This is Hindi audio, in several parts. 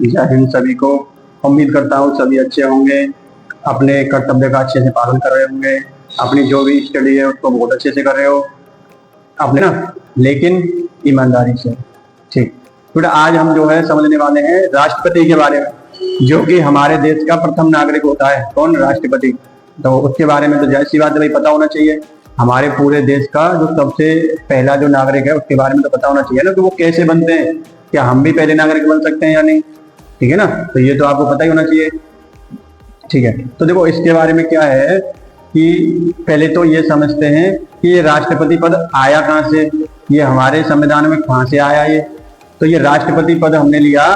जय हिंद सभी को। उम्मीद करता हूँ सभी अच्छे होंगे, अपने कर्तव्य का अच्छे से पालन कर रहे होंगे, अपनी जो भी स्टडी है उसको बहुत अच्छे से कर रहे हो अपने ना, लेकिन ईमानदारी से। ठीक, तो आज हम जो है समझने वाले हैं राष्ट्रपति के बारे में, जो कि हमारे देश का प्रथम नागरिक होता है। कौन? राष्ट्रपति। तो उसके बारे में तो जय सी बात है भाई, पता होना चाहिए। हमारे पूरे देश का जो सबसे पहला जो नागरिक है उसके बारे में तो पता होना चाहिए ना, कि वो कैसे बनते हैं, क्या हम भी पहले नागरिक बन सकते हैं या नहीं। ठीक है ना, तो ये तो आपको पता ही होना चाहिए। ठीक है, तो देखो इसके बारे में क्या है कि पहले तो ये समझते हैं कि ये राष्ट्रपति पद आया कहाँ से, ये हमारे संविधान में कहाँ से आया ये। तो ये राष्ट्रपति पद हमने लिया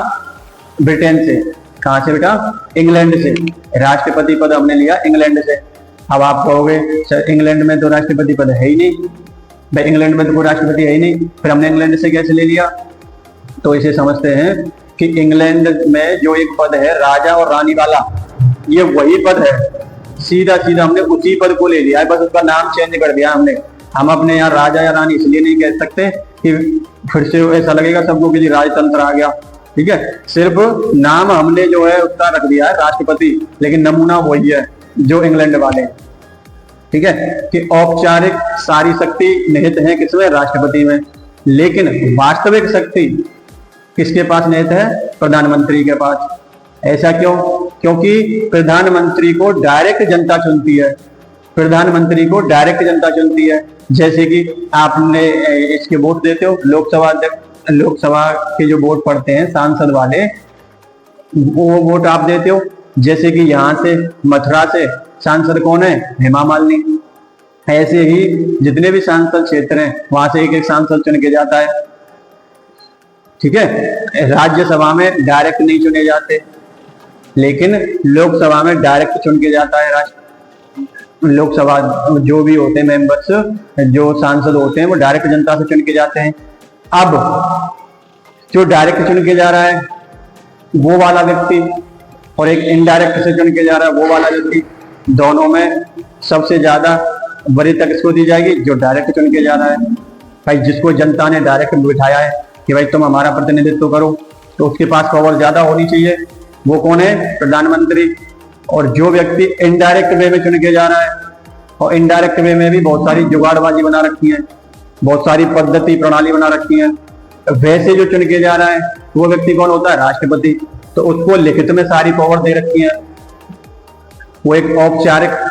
ब्रिटेन से। कहाँ से बेटा? इंग्लैंड से। राष्ट्रपति पद हमने लिया इंग्लैंड से। अब आप कहोगे सर इंग्लैंड में तो राष्ट्रपति पद है ही नहीं, भाई इंग्लैंड में तो कोई राष्ट्रपति है ही नहीं, फिर हमने इंग्लैंड से कैसे ले लिया? तो इसे समझते हैं कि इंग्लैंड में जो एक पद है राजा और रानी वाला, ये वही पद है। सीधा सीधा हमने उसी पद को ले लिया है, बस उसका नाम चेंज कर दिया हमने। हम अपने यहाँ राजा या रानी इसलिए नहीं कह सकते कि फिर से ऐसा लगेगा सबको कि राजतंत्र आ गया। ठीक है, सिर्फ नाम हमने जो है उसका रख दिया है राष्ट्रपति, लेकिन नमूना वही है जो इंग्लैंड वाले। ठीक है, कि औपचारिक सारी शक्ति निहित है किसमें? राष्ट्रपति में, लेकिन वास्तविक शक्ति किसके पास निहित है? प्रधानमंत्री के पास। ऐसा क्यों? क्योंकि प्रधानमंत्री को डायरेक्ट जनता चुनती है। प्रधानमंत्री को डायरेक्ट जनता चुनती है। जैसे कि आपने इसके वोट देते हो, लोकसभा के जो वोट पड़ते हैं सांसद वाले, वो वोट आप देते हो। जैसे कि यहाँ से मथुरा से सांसद कौन है? हेमा मालिनी। ऐसे ही जितने भी सांसद क्षेत्र हैं वहां से एक एक सांसद चुन के जाता है। ठीक है, राज्यसभा में डायरेक्ट नहीं चुने जाते, लेकिन लोकसभा में डायरेक्ट चुन के जाता है। लोकसभा जो भी होते हैं मेंबर्स, जो सांसद होते हैं, वो डायरेक्ट जनता से चुन के जाते हैं। अब जो डायरेक्ट चुन के जा रहा है वो वाला व्यक्ति, और एक इनडायरेक्ट से चुन के जा रहा है वो वाला व्यक्ति, दोनों में सबसे ज्यादा वरीयता किसको दी जाएगी? जो डायरेक्ट चुन के जा रहा है। भाई जिसको जनता ने डायरेक्ट बिठाया है कि भाई तुम हमारा प्रतिनिधित्व करो, तो उसके पास पावर ज्यादा होनी चाहिए। वो कौन है? प्रधानमंत्री। और जो व्यक्ति इनडायरेक्ट वे में चुन के जा रहा है, और इनडायरेक्ट वे में भी बहुत सारी जुगाड़बाजी बना रखी है, बहुत सारी पद्धति प्रणाली बना रखी है, वैसे जो चुन के जा रहा है वो व्यक्ति कौन होता है? राष्ट्रपति। तो उसको लिखित में सारी पावर दे रखी है। वो एक औपचारिकता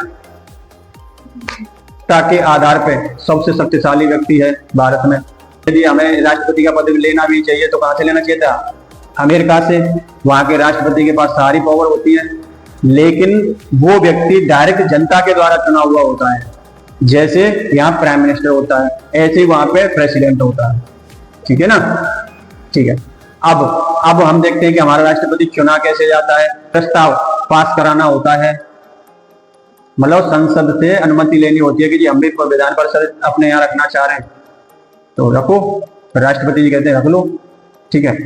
के आधार पर सबसे शक्तिशाली व्यक्ति है भारत में। यदि हमें राष्ट्रपति का पद लेना भी चाहिए तो कहां से लेना चाहिए था? अमेरिका से। वहां के राष्ट्रपति के पास सारी पावर होती है, लेकिन वो व्यक्ति डायरेक्ट जनता के द्वारा चुना हुआ होता है। जैसे यहाँ प्राइम मिनिस्टर होता है, ऐसे ही वहां पे प्रेसिडेंट होता है। ठीक है ना? ठीक है, अब हम देखते हैं कि हमारा राष्ट्रपति चुना कैसे जाता है। प्रस्ताव पास कराना होता है, मतलब संसद से अनुमति लेनी होती है कि जी हम भी विधान परिषद अपने यहाँ रखना चाह रहे हैं, तो रखो। राष्ट्रपति जी कहते हैं रख लो। ठीक है,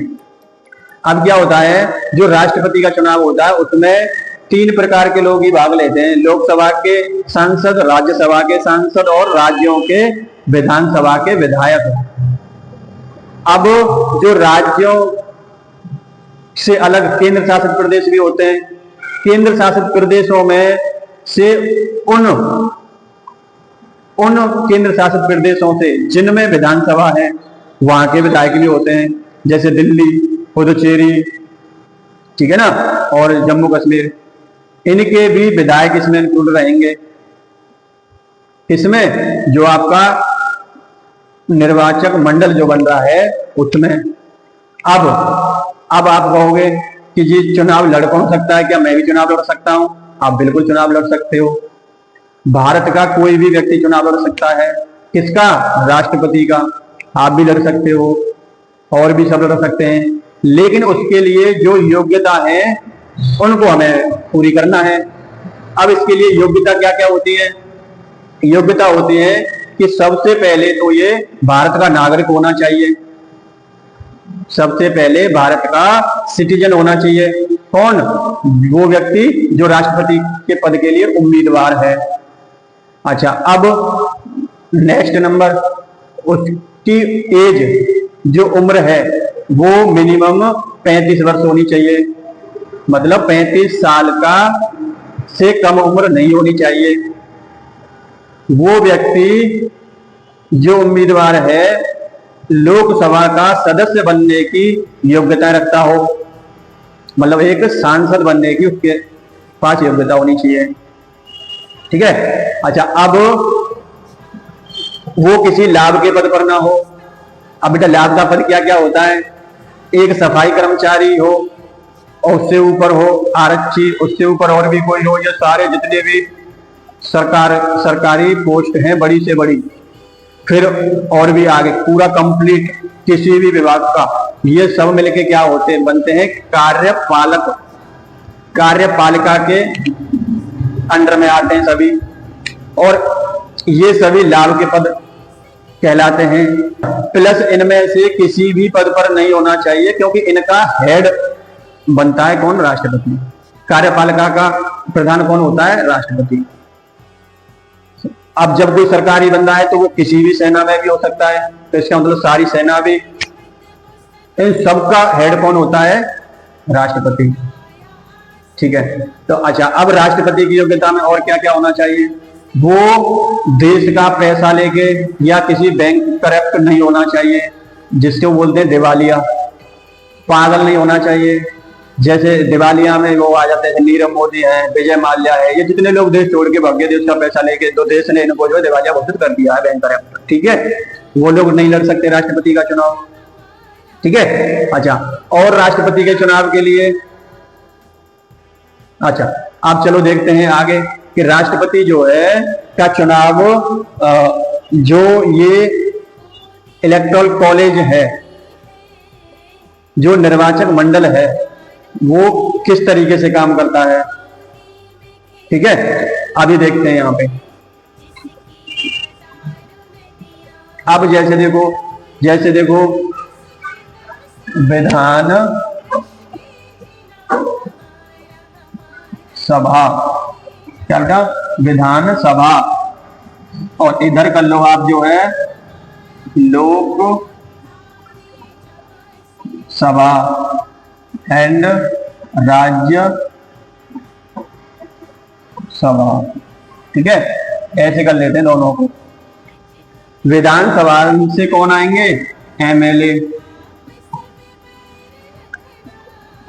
अब क्या होता है, जो राष्ट्रपति का चुनाव होता है उसमें 3 प्रकार के लोग ही भाग लेते हैं। लोकसभा के सांसद, राज्यसभा के सांसद और राज्यों के विधानसभा के विधायक। अब जो राज्यों से अलग केंद्र शासित प्रदेश भी होते हैं। केंद्र शासित प्रदेशों में से उन केंद्र शासित प्रदेशों से जिनमें विधानसभा है वहां के विधायक भी होते हैं। जैसे दिल्ली, पुदुचेरी, ठीक है ना, और जम्मू कश्मीर, इनके भी विधायक इसमें इंक्लूड रहेंगे। इसमें जो आपका निर्वाचक मंडल जो बन रहा है उसमें। अब आप कहोगे कि जी चुनाव लड़ कौन सकता है? क्या मैं भी चुनाव लड़ सकता हूं? आप बिल्कुल चुनाव लड़ सकते हो। भारत का कोई भी व्यक्ति चुनाव लड़ सकता है। किसका? राष्ट्रपति का। आप भी लड़ सकते हो, और भी सब लड़ सकते हैं, लेकिन उसके लिए जो योग्यता है उनको हमें पूरी करना है। अब इसके लिए योग्यता क्या क्या होती है? योग्यता होती है कि सबसे पहले तो ये भारत का नागरिक होना चाहिए। सबसे पहले भारत का सिटीजन होना चाहिए। कौन? वो व्यक्ति जो राष्ट्रपति के पद के लिए उम्मीदवार है। अच्छा, अब नेक्स्ट नंबर, उसकी एज जो उम्र है वो मिनिमम 35 वर्ष होनी चाहिए, मतलब 35 साल का से कम उम्र नहीं होनी चाहिए। वो व्यक्ति जो उम्मीदवार है लोकसभा का सदस्य बनने की योग्यता रखता हो, मतलब एक सांसद बनने की उसके पास योग्यता होनी चाहिए। ठीक है। अच्छा, अब वो किसी लाभ के पद पर ना हो। अब बेटा लाभ का पद क्या क्या होता है? एक सफाई कर्मचारी हो और उससे ऊपर हो आरक्षी, उससे ऊपर और भी कोई हो, ये सारे जितने भी सरकारी पोस्ट हैं बड़ी से बड़ी, फिर और भी आगे पूरा कंप्लीट किसी भी विभाग का, ये सब मिलके क्या होते बनते हैं? कार्यपालक, कार्यपालिका के अंडर में आते हैं सभी, और ये सभी लाभ के पद कहलाते हैं। प्लस इनमें से किसी भी पद पर नहीं होना चाहिए, क्योंकि इनका हेड बनता है कौन? राष्ट्रपति। कार्यपालिका का प्रधान कौन होता है? राष्ट्रपति। अब जब कोई सरकारी बंदा है तो वो किसी भी सेना में भी हो सकता है, तो इसका मतलब सारी सेना भी, इन सबका हेड कौन होता है? राष्ट्रपति। ठीक है। तो अच्छा, अब राष्ट्रपति की योग्यता में और क्या क्या होना चाहिए? वो देश का पैसा लेके या किसी बैंक करप्ट नहीं होना चाहिए, जिसको बोलते हैं दिवालिया। पागल नहीं होना चाहिए, जैसे दिवालिया में वो आ जाते हैं नीरव मोदी है, विजय माल्या है, ये जितने लोग देश छोड़ के भाग गए देश का पैसा लेके, तो देश ने इनको जो है दिवालिया घोषित कर दिया है, बैंक करप्ट। ठीक है, वो लोग नहीं लड़ सकते राष्ट्रपति का चुनाव। ठीक है। अच्छा, और राष्ट्रपति के चुनाव के लिए, अच्छा आप चलो देखते हैं आगे कि राष्ट्रपति जो है का चुनाव, जो ये इलेक्टोरल कॉलेज है, जो निर्वाचक मंडल है, वो किस तरीके से काम करता है। ठीक है, अभी देखते हैं यहां पे। अब जैसे देखो विधान सभा, क्या बेटा? विधान सभा, और इधर कर लो आप जो है लोक सभा एंड राज्य सभा। ठीक है, ऐसे कर लेते हैं दोनों को। विधानसभा से कौन आएंगे? एमएलए।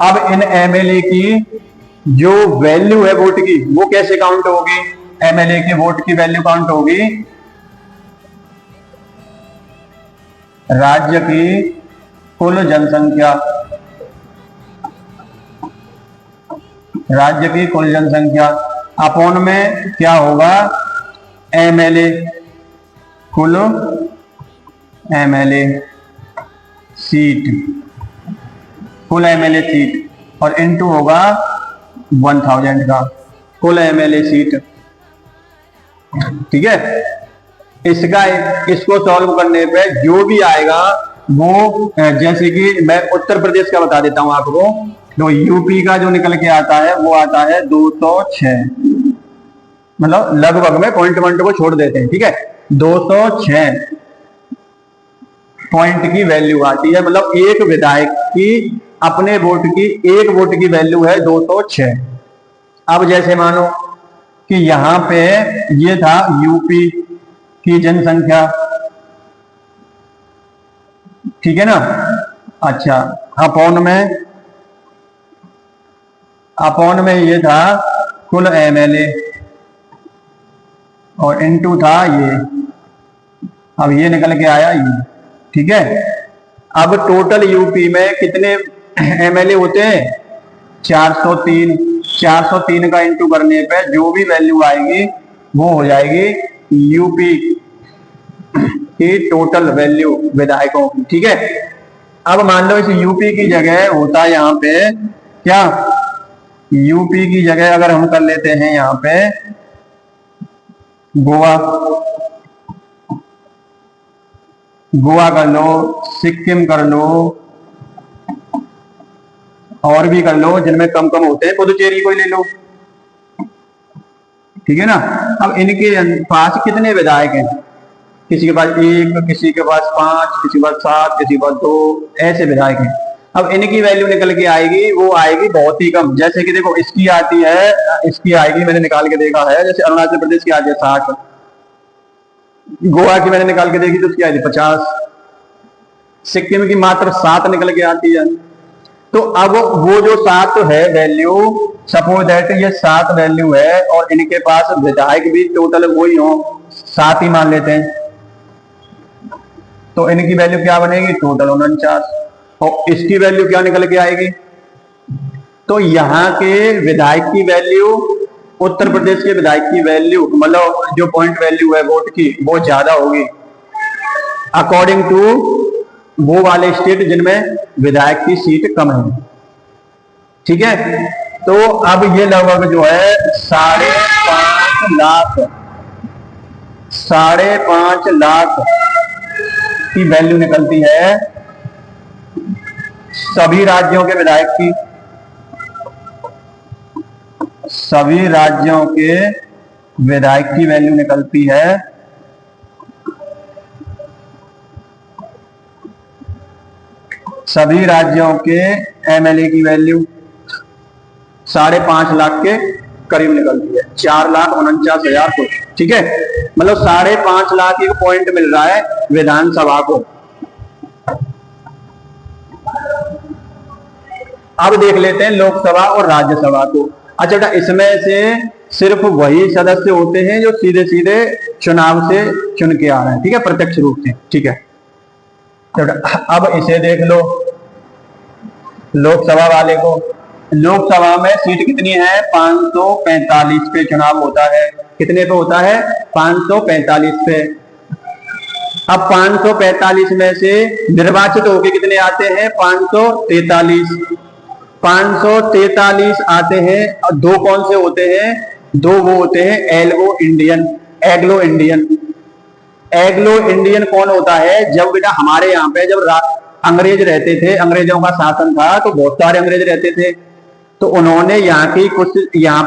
अब इन एमएलए की जो वैल्यू है वोट की, वो कैसे काउंट होगी? एमएलए के वोट की वैल्यू काउंट होगी राज्य की कुल जनसंख्या, राज्य की कुल जनसंख्या अपॉन में क्या होगा? एमएलए, कुल एमएलए सीट, कुल एमएलए सीट, और इनटू होगा 1000 का कुल एमएलए सीट। ठीक है, इसको सॉल्व करने पे जो भी आएगा वो, जैसे कि मैं उत्तर प्रदेश का बता देता हूं आपको, तो यूपी का जो निकल के आता है वो आता है 206, मतलब लगभग में पॉइंट को छोड़ देते हैं। ठीक है, 206 पॉइंट की वैल्यू आती है, मतलब एक विधायक की अपने वोट की, एक वोट की वैल्यू है 206। अब जैसे मानो कि यहां पे ये था यूपी की जनसंख्या, ठीक है ना? अच्छा, अपॉन में ये था कुल एमएलए, और इनटू था ये, अब ये निकल के आया ये। ठीक है, अब टोटल यूपी में कितने एमएलए होते हैं? 403। 403 का इंटू करने पे जो भी वैल्यू आएगी वो हो जाएगी यूपी की टोटल वैल्यू विधायकों की। ठीक है, अब मान लो इस यूपी की जगह होता है यहाँ पे क्या? यूपी की जगह अगर हम कर लेते हैं यहाँ पे गोवा, गोवा कर लो, सिक्किम कर लो, और भी कर लो जिनमें कम कम होते हैं, पुदुचेरी को ले लो। ठीक है ना? अब इनके पास कितने विधायक हैं? किसी के पास 1, किसी के पास 5, किसी के पास 7, किसी के पास 2, ऐसे विधायक हैं। अब इनकी वैल्यू निकल के आएगी, वो आएगी बहुत ही कम। जैसे कि देखो इसकी आती है, इसकी आएगी, मैंने निकाल के देखा है, जैसे अरुणाचल प्रदेश की आती है 60, गोवा की मैंने निकाल के देखी तो उसकी आती है 50, सिक्किम की मात्र 7 निकल के आती है। तो अब वो जो 7 है वैल्यू, सपोज दैट ये 7 वैल्यू है और इनके पास विधायक भी टोटल वही हो, 7 ही मान लेते हैं, तो इनकी वैल्यू क्या बनेगी, टोटल 49। और इसकी वैल्यू क्या निकल के आएगी, तो यहाँ के विधायक की वैल्यू, उत्तर प्रदेश के विधायक की वैल्यू, मतलब जो पॉइंट वैल्यू है वोट की, वो ज्यादा होगी अकॉर्डिंग टू वो वाले स्टेट जिनमें विधायक की सीट कम है। ठीक है, तो अब ये लगभग जो है 5.5 लाख, 5.5 लाख की वैल्यू निकलती है सभी राज्यों के विधायक की, सभी राज्यों के विधायक की वैल्यू निकलती है सभी राज्यों के एमएलए की वैल्यू 5.5 लाख के करीब निकलती है, 4,49,000 कुछ। ठीक है, मतलब 5.5 लाख एक पॉइंट मिल रहा है विधानसभा को। अब देख लेते हैं लोकसभा और राज्यसभा को। अच्छा बेटा, इसमें से सिर्फ वही सदस्य होते हैं जो सीधे सीधे चुनाव से चुन के आ रहे हैं, ठीक है, प्रत्यक्ष रूप से। ठीक है, तो अब इसे देख लो लोकसभा वाले को। लोकसभा में सीट कितनी है, 545 पे चुनाव होता है। कितने पे होता है, 545 पे। अब 545 में से निर्वाचित होके कितने आते हैं, 543। 543 आते हैं और 2 कौन से होते हैं, 2 वो होते हैं एग्लो इंडियन। एग्लो इंडियन, एग्लो इंडियन कौन होता है, जब बेटा हमारे यहाँ पे जब अंग्रेज रहते थे, अंग्रेजों का शासन था, तो बहुत सारे अंग्रेज रहते थे, तो उन्होंने यहाँ पे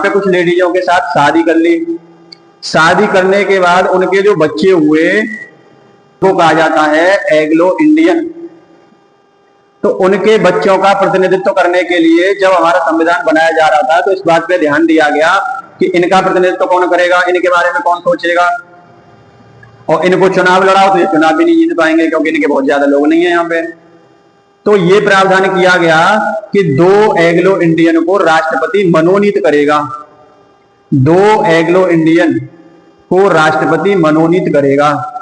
कुछ लेडीजों के साथ शादी कर ली। शादी करने के बाद उनके जो बच्चे हुए वो कहा जाता है एग्लो इंडियन। तो उनके बच्चों का प्रतिनिधित्व करने के लिए जब हमारा संविधान बनाया जा रहा था, तो इस बात पे ध्यान दिया गया कि इनका प्रतिनिधित्व कौन करेगा, इनके बारे में कौन सोचेगा, और इनको चुनाव लड़ाओ तो ये चुनाव भी नहीं जीत पाएंगे क्योंकि इनके बहुत ज्यादा लोग नहीं है यहाँ पे। तो ये प्रावधान किया गया कि 2 एग्लो इंडियन को राष्ट्रपति मनोनीत करेगा, 2 एग्लो इंडियन को राष्ट्रपति मनोनीत करेगा।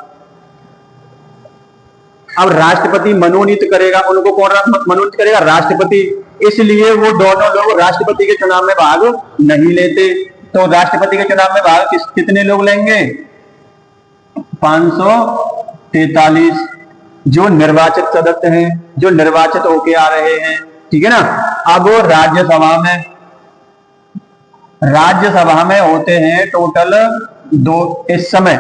अब राष्ट्रपति मनोनीत करेगा, उनको कौन मनोनीत करेगा, राष्ट्रपति। इसलिए वो दोनों लोग राष्ट्रपति के चुनाव में भाग नहीं लेते। तो राष्ट्रपति के चुनाव में भाग कितने लोग लेंगे, 543 जो निर्वाचित सदस्य हैं, जो निर्वाचित होके आ रहे हैं। ठीक है ना। अब राज्यसभा में होते हैं टोटल 2 इस समय,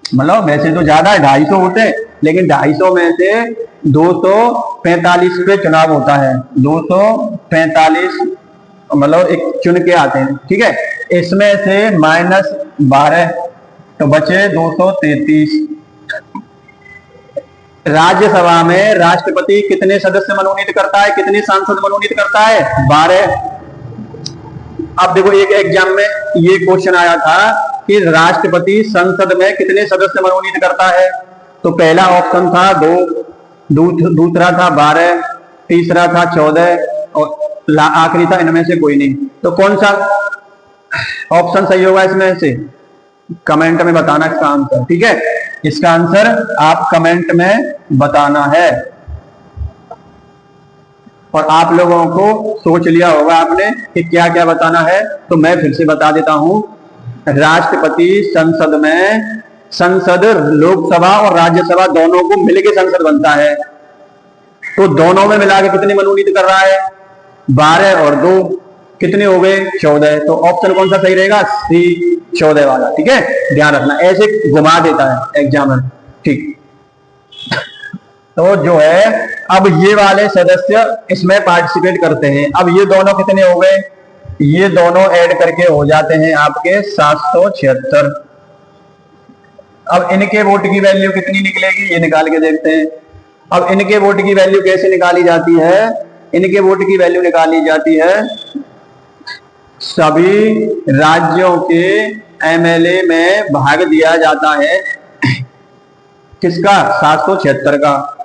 मतलब वैसे तो ज्यादा है, 250 होते हैं, लेकिन 250 में से 245 पे चुनाव होता है। 245 मतलब एक चुन के आते हैं। ठीक है, इसमें से -12 तो बचे 233। राज्यसभा में राष्ट्रपति कितने सदस्य मनोनीत करता है, कितने सांसद मनोनीत करता है, 12। अब देखो एक एग्जाम में ये क्वेश्चन आया था कि राष्ट्रपति संसद में कितने सदस्य मनोनीत करता है, तो पहला ऑप्शन था 2, दूसरा था 12, तीसरा था 14 और आखिरी था इनमें से कोई नहीं। तो कौन सा ऑप्शन सही होगा इसमें से, कमेंट में बताना इसका आंसर। ठीक है, इसका आंसर आप कमेंट में बताना है। और आप लोगों को सोच लिया होगा आपने कि क्या क्या बताना है, तो मैं फिर से बता देता हूं। राष्ट्रपति संसद में, संसद लोकसभा और राज्यसभा दोनों को मिलकर संसद बनता है, तो दोनों में मिला के कितने मनोनीत कर रहा है, 12 और 2 कितने हो गए, 14। तो ऑप्शन कौन सा सही रहेगा, सी, 14 वाला। ठीक है, ध्यान रखना, ऐसे घुमा देता है एग्जामिनर। ठीक, तो जो है अब ये वाले सदस्य इसमें पार्टिसिपेट करते हैं। अब ये दोनों कितने हो गए, ये दोनों ऐड करके हो जाते हैं आपके 776। अब इनके वोट की वैल्यू कितनी निकलेगी ये निकाल के देखते हैं। अब इनके वोट की वैल्यू कैसे निकाली जाती है? इनके वोट की वैल्यू निकाली जाती है, सभी राज्यों के एमएलए में भाग दिया जाता है किसका? 776 का।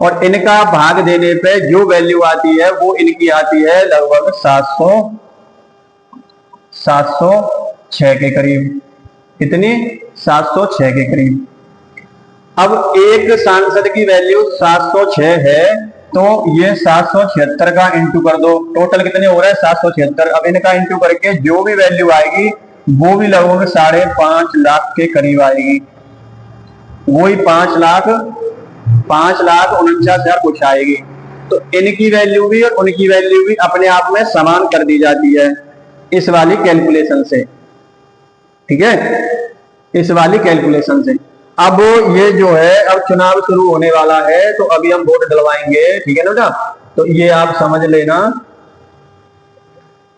और इनका भाग देने पे जो वैल्यू आती है वो इनकी आती है लगभग 706 के करीब। कितनी? 706 के करीब। अब एक सांसद की वैल्यू 706 है, तो ये 776 का इंटू कर दो, टोटल कितने हो रहा है? 776। अब इनका इंटू करके जो भी वैल्यू आएगी वो भी लगभग 5.5 लाख के करीब आएगी। वही 5,49,000 कुछ आएगी। तो इनकी वैल्यू भी और उनकी वैल्यू भी अपने आप में समान कर दी जाती है इस वाली कैलकुलेशन से। ठीक है, इस वाली कैलकुलेशन से। अब ये जो है, अब चुनाव शुरू होने वाला है तो अभी हम वोट डलवाएंगे। ठीक है ना बेटा? तो ये आप समझ लेना।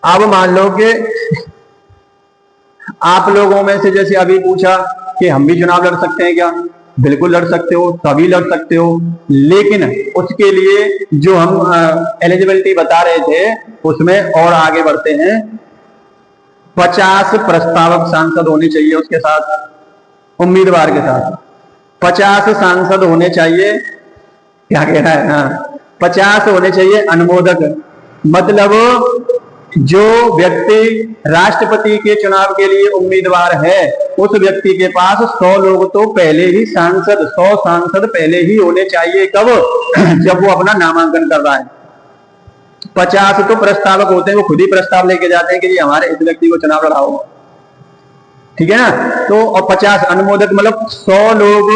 अब मान लो कि आप लोगों में से जैसे अभी पूछा कि हम भी चुनाव लड़ सकते हैं क्या? बिल्कुल लड़ सकते हो, सभी लड़ सकते हो, लेकिन उसके लिए जो हम एलिजिबिलिटी बता रहे थे उसमें और आगे बढ़ते हैं। 50 प्रस्तावक सांसद होने चाहिए उसके साथ, उम्मीदवार के साथ 50 सांसद होने चाहिए। क्या कह रहा है? हाँ, 50 होने चाहिए अनुमोदक। मतलब जो व्यक्ति राष्ट्रपति के चुनाव के लिए उम्मीदवार है उस व्यक्ति के पास 100 लोग तो पहले ही 100 सांसद पहले ही होने चाहिए। कब? जब वो अपना नामांकन कर रहा है। 50 तो प्रस्तावक होते हैं, वो खुद ही प्रस्ताव लेके जाते हैं कि जी हमारे इस व्यक्ति को चुनाव लड़ाओ। ठीक है ना? तो और 50 अनुमोदक, मतलब 100 लोग,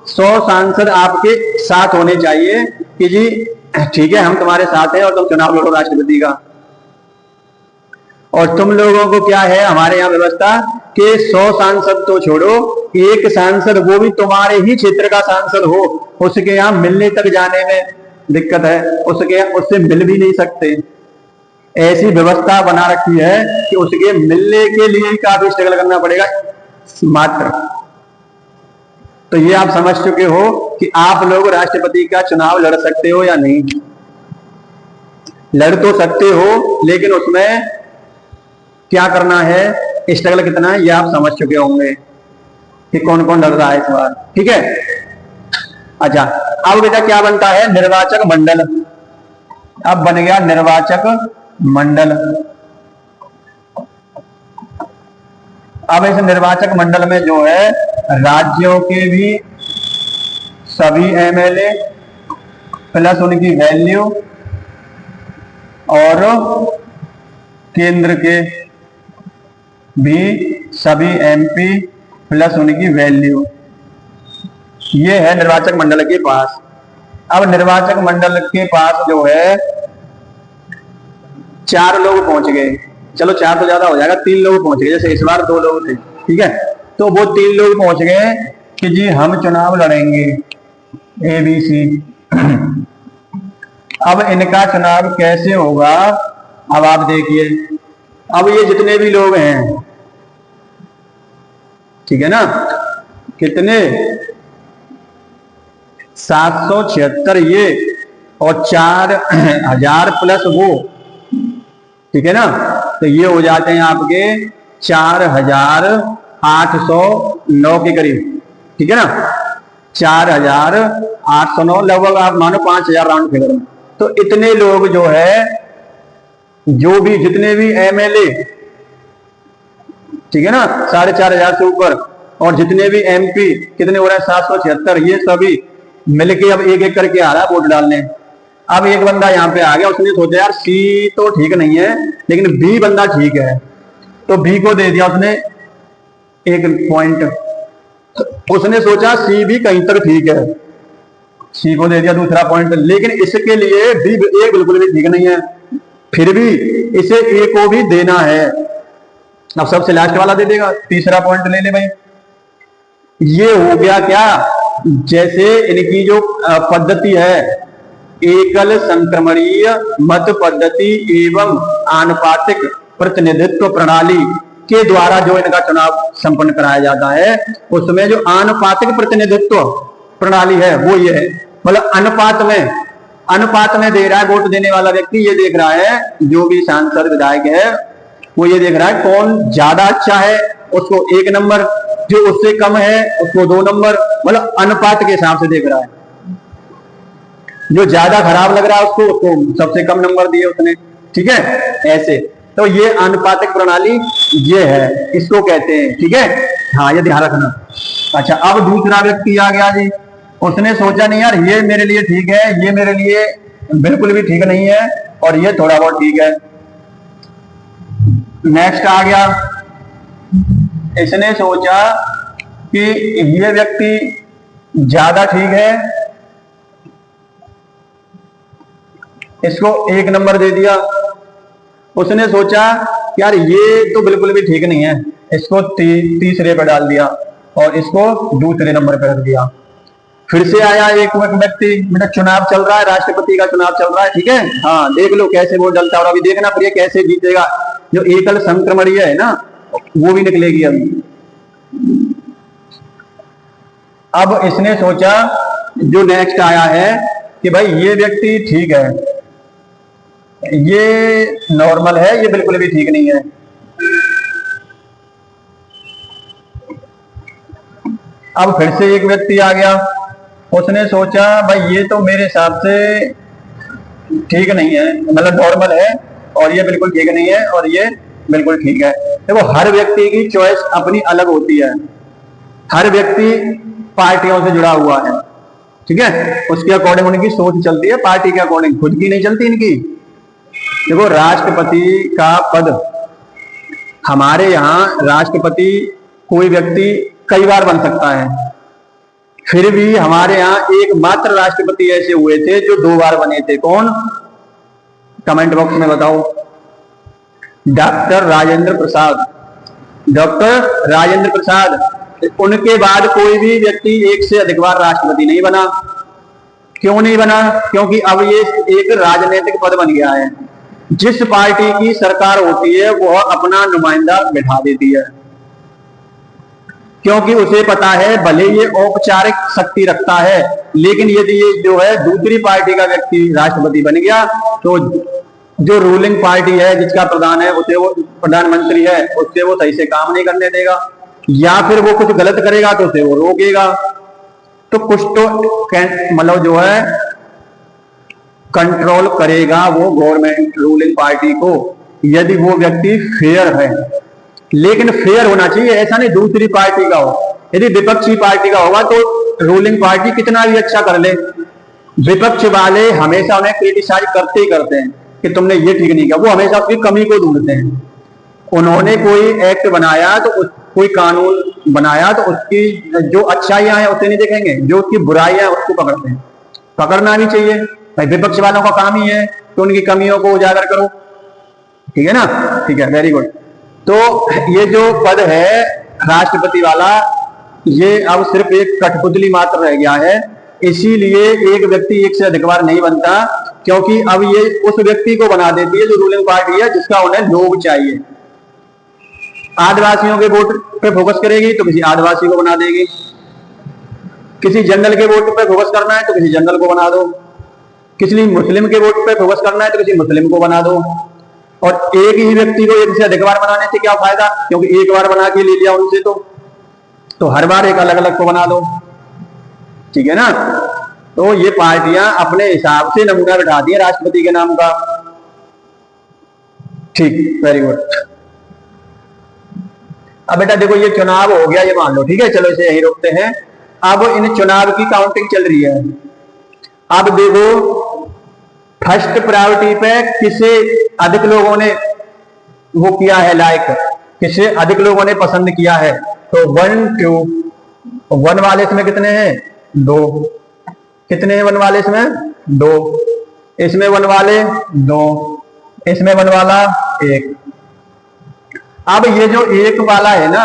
100 सांसद आपके साथ होने चाहिए कि जी ठीक है हम तुम्हारे साथ हैं और तुम चुनाव लड़ो राष्ट्रपति का। और तुम लोगों को क्या है हमारे यहाँ व्यवस्था कि 100 सांसद तो छोड़ो, एक सांसद वो भी तुम्हारे ही क्षेत्र का सांसद हो, उसके यहाँ मिलने तक जाने में दिक्कत है, उससे मिल भी नहीं सकते। ऐसी व्यवस्था बना रखी है कि उसके मिलने के लिए ही काफी स्ट्रगल करना पड़ेगा मात्र। तो ये आप समझ चुके हो कि आप लोग राष्ट्रपति का चुनाव लड़ सकते हो या नहीं। लड़ तो सकते हो, लेकिन उसमें क्या करना है, स्ट्रगल कितना है, ये आप समझ चुके होंगे कि कौन कौन लड़ रहा है इस बार। ठीक है? अच्छा, अब बेटा क्या बनता है? निर्वाचक मंडल। अब बन गया निर्वाचक मंडल। अब इस निर्वाचक मंडल में जो है राज्यों के भी सभी एमएलए प्लस उनकी वैल्यू और केंद्र के भी सभी एमपी प्लस उनकी वैल्यू, ये है निर्वाचक मंडल के पास। अब निर्वाचक मंडल के पास जो है 4 लोग पहुंच गए, चलो 4 तो ज्यादा हो जाएगा, 3 लोग पहुंच गए, जैसे इस बार 2 लोग थे। ठीक है? तो वो 3 लोग पहुंच गए कि जी हम चुनाव लड़ेंगे ABC। अब इनका चुनाव कैसे होगा? अब आप देखिए, अब ये जितने भी लोग हैं, ठीक है ना, कितने 776 ये और 4000 प्लस वो, ठीक है ना, तो ये हो जाते हैं आपके 4809 के करीब। ठीक है ना? 4809, लगभग आप मानो 5000 राउंड फिगर में। तो इतने लोग जो है, जो भी जितने भी एमएलए, ठीक है ना, 4500 से ऊपर, और जितने भी एमपी कितने हो रहे हैं 776, ये सभी मिलके अब एक एक करके आ रहा है वोट डालने। अब एक बंदा यहाँ पे आ गया, उसने सोचा यार सी तो ठीक नहीं है लेकिन बी बंदा ठीक है, तो बी को दे दिया उसने 1 पॉइंट। उसने सोचा सी भी कहीं तक ठीक है, सी को दे दिया दूसरा पॉइंट, लेकिन इसके लिए बी ए बिल्कुल भी ठीक नहीं है, फिर भी इसे ए को भी देना है। अब सबसे लास्ट वाला दे देगा, तीसरा पॉइंट ले ले भाई। ये हो गया क्या, जैसे इनकी जो पद्धति है एकल संक्रमणीय मत पद्धति एवं आनुपातिक प्रतिनिधित्व प्रणाली के द्वारा जो इनका चुनाव संपन्न कराया जाता है, उसमें जो आनुपातिक प्रतिनिधित्व प्रणाली है वो ये है, मतलब अनुपात में दे रहा है वोट देने वाला व्यक्ति। ये देख रहा है, जो भी सांसद विधायक है वो ये देख रहा है कौन ज्यादा अच्छा है उसको 1 नंबर, जो उससे कम है उसको 2 नंबर, मतलब अनुपात के हिसाब से देख रहा है। जो ज्यादा खराब लग रहा है उसको सबसे कम नंबर दिए उसने, ठीक है, ऐसे। तो ये आनुपातिक प्रणाली ये है, इसको कहते हैं, ठीक है। हाँ, ये ध्यान रखना। अच्छा, अब दूसरा व्यक्ति आ गया जी, उसने सोचा नहीं यार ये मेरे लिए ठीक है, ये मेरे लिए बिल्कुल भी ठीक नहीं है, और ये थोड़ा बहुत ठीक है। नेक्स्ट आ गया, इसने सोचा कि ये व्यक्ति ज्यादा ठीक है, इसको 1 नंबर दे दिया। उसने सोचा यार ये तो बिल्कुल भी ठीक नहीं है, इसको तीसरे पर डाल दिया और इसको दूसरे नंबर पर रख दिया। फिर से आया एक व्यक्ति, मेरा चुनाव चल रहा है, राष्ट्रपति का चुनाव चल रहा है, ठीक है। हाँ, देख लो कैसे वोट डलता है, और अभी देखना फिर ये कैसे जीतेगा। जो एकल संक्रमणीय है ना, वो भी निकलेगी अभी। अब इसने सोचा, जो नेक्स्ट आया है कि भाई ये व्यक्ति ठीक है, ये नॉर्मल है, ये बिल्कुल भी ठीक नहीं है। अब फिर से एक व्यक्ति आ गया, उसने सोचा भाई ये तो मेरे हिसाब से ठीक नहीं है, मतलब नॉर्मल है, और ये बिल्कुल ठीक नहीं है, और ये बिल्कुल ठीक है। देखो, हर व्यक्ति की चॉइस अपनी अलग होती है, हर व्यक्ति पार्टियों से जुड़ा हुआ है, ठीक है। उसके अकॉर्डिंग उनकी सोच चलती है, पार्टी के अकॉर्डिंग, खुद की नहीं चलती इनकी। देखो, राष्ट्रपति का पद, हमारे यहाँ राष्ट्रपति कोई व्यक्ति कई बार बन सकता है, फिर भी हमारे यहाँ एकमात्र राष्ट्रपति ऐसे हुए थे जो 2 बार बने थे। कौन? कमेंट बॉक्स में बताओ। Doctor Rajendra Prasad, doctor Rajendra Prasad. उनके बाद कोई भी व्यक्ति 1 से अधिक बार राष्ट्रपति नहीं बना। क्यों नहीं बना? क्योंकि अब ये एक राजनीतिक पद बन गया है। जिस पार्टी की सरकार होती है वह अपना नुमाइंदा बिठा देती है, क्योंकि उसे पता है भले ये औपचारिक शक्ति रखता है, लेकिन यदि ये जो है दूसरी पार्टी का व्यक्ति राष्ट्रपति बन गया तो जो रूलिंग पार्टी है, जिसका प्रधान है, उसे वो प्रधानमंत्री है, उससे वो सही से काम नहीं करने देगा, या फिर वो कुछ गलत करेगा तो उसे वो रोकेगा। तो कुछ तो मतलब जो है कंट्रोल करेगा वो गवर्नमेंट, रूलिंग पार्टी को, यदि वो व्यक्ति फेयर है। लेकिन फेयर होना चाहिए, ऐसा नहीं दूसरी पार्टी का हो। यदि विपक्षी पार्टी का होगा तो रूलिंग पार्टी कितना भी अच्छा कर ले, विपक्ष वाले हमेशा उन्हें क्रिटिसाइज करते ही करते हैं कि तुमने ये ठीक नहीं किया, वो हमेशा उसकी कमी को ढूंढते हैं। उन्होंने कोई एक्ट बनाया तो कोई कानून बनाया तो उसकी जो अच्छाइयां हैं उसे नहीं देखेंगे, जो उसकी बुराइयां हैं उसको पकड़ते हैं। पकड़ना भी चाहिए भाई, विपक्ष वालों का काम ही है तो उनकी कमियों को उजागर करो, ठीक है ना। ठीक है, वेरी गुड। तो ये जो पद है राष्ट्रपति वाला, ये अब सिर्फ एक कठपुतली मात्र रह गया है। इसीलिए एक व्यक्ति 1 से अधिक बार नहीं बनता, क्योंकि अब ये उस व्यक्ति को बना देती है जो रूलिंग पार्टी है, जिसका उन्हें लोग चाहिए। आदिवासियों के वोट पे फोकस करेगी तो किसी आदिवासी को बना देगी, किसी जनरल के वोट पे फोकस करना है तो किसी जनरल को बना दो, किसी मुस्लिम के वोट पे फोकस करना है तो किसी मुस्लिम को बना दो। और एक ही व्यक्ति को 1 से अधिक बार बनाने से क्या फायदा, क्योंकि एक बार बना के ले लिया उनसे तो हर बार एक अलग अलग को बना दो, ठीक है ना। तो ये पार्टियां अपने हिसाब से नमूना बिठाती है राष्ट्रपति के नाम का, ठीक, वेरी गुड। अब बेटा देखो, ये चुनाव हो गया, ये मान लो, ठीक है, चलो इसे यही रोकते हैं। अब इन चुनाव की काउंटिंग चल रही है। अब देखो, फर्स्ट प्रायोरिटी पे किसे अधिक लोगों ने वो किया है, लाइक किसे अधिक लोगों ने पसंद किया है, तो 1 2 1 वाले इसमें कितने हैं? 2। कितने हैं 1 वाले इसमें? 2। इसमें 1 वाले 2, इसमें 1 वाला 1। अब ये जो 1 वाला है ना,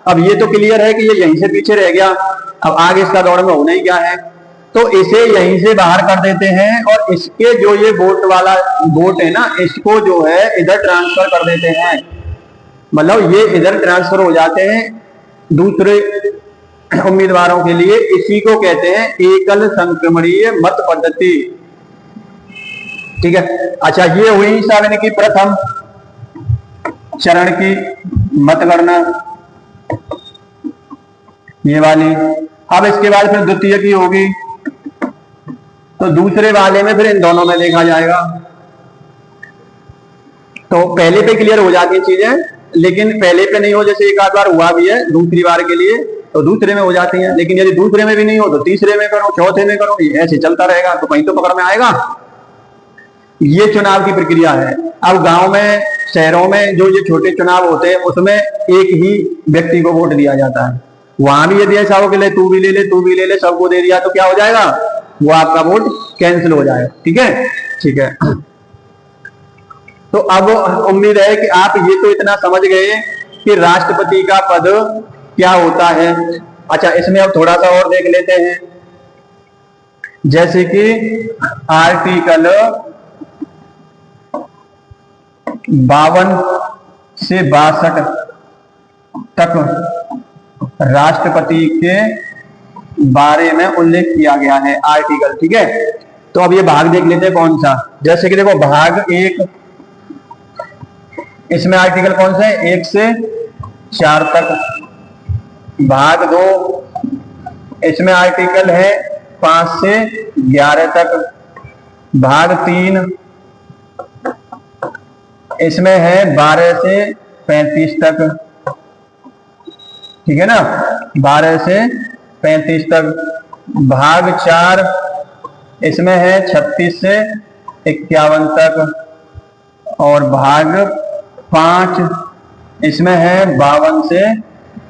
अब ये तो क्लियर है कि ये यहीं से पीछे रह गया, अब आगे इसका दौड़ में होना ही क्या है, तो इसे यहीं से बाहर कर देते हैं और इसके जो ये वोट वाला वोट है ना, इसको जो है इधर ट्रांसफर कर देते हैं। मतलब ये इधर ट्रांसफर हो जाते हैं दूसरे उम्मीदवारों के लिए। इसी को कहते हैं एकल संक्रमणीय मत पद्धति। ठीक है। अच्छा, ये हुई साहब इनकी प्रथम चरण की मतगणना, ये वाली। अब इसके बाद फिर द्वितीय की होगी, तो दूसरे वाले में फिर इन दोनों में देखा जाएगा। तो पहले पे क्लियर हो जाती है चीजें, लेकिन पहले पे नहीं हो, जैसे एक आध बार हुआ भी है दूसरी बार के लिए, तो दूसरे में हो जाती है। लेकिन यदि दूसरे में भी नहीं हो तो तीसरे में करो, चौथे में करो, ऐसे चलता रहेगा, तो कहीं तो पकड़ में आएगा। ये चुनाव की प्रक्रिया है। अब गांव में, शहरों में जो ये छोटे चुनाव होते हैं उसमें एक ही व्यक्ति को वोट दिया जाता है। वहां भी यदि ऐसा हो कि ले तू भी ले ले, तू भी ले ले, सबको दे दिया, तो क्या हो जाएगा, वो आपका वोट कैंसिल हो जाएगा। ठीक है, ठीक है। तो अब उम्मीद है कि आप ये तो इतना समझ गए कि राष्ट्रपति का पद क्या होता है। अच्छा, इसमें अब थोड़ा सा और देख लेते हैं, जैसे कि आर्टिकल 52 से 62 तक राष्ट्रपति के बारे में उल्लेख किया गया है आर्टिकल। ठीक है, तो अब ये भाग देख लेते हैं कौन सा। जैसे कि देखो, भाग 1, इसमें आर्टिकल कौन सा है, 1 से 4 तक। भाग 2, इसमें आर्टिकल है 5 से 11 तक। भाग 3, इसमें है 12 से 35 तक। ठीक है ना, 12 से 35 तक। भाग 4, इसमें है 36 से 51 तक। और भाग 5, इसमें है 52 से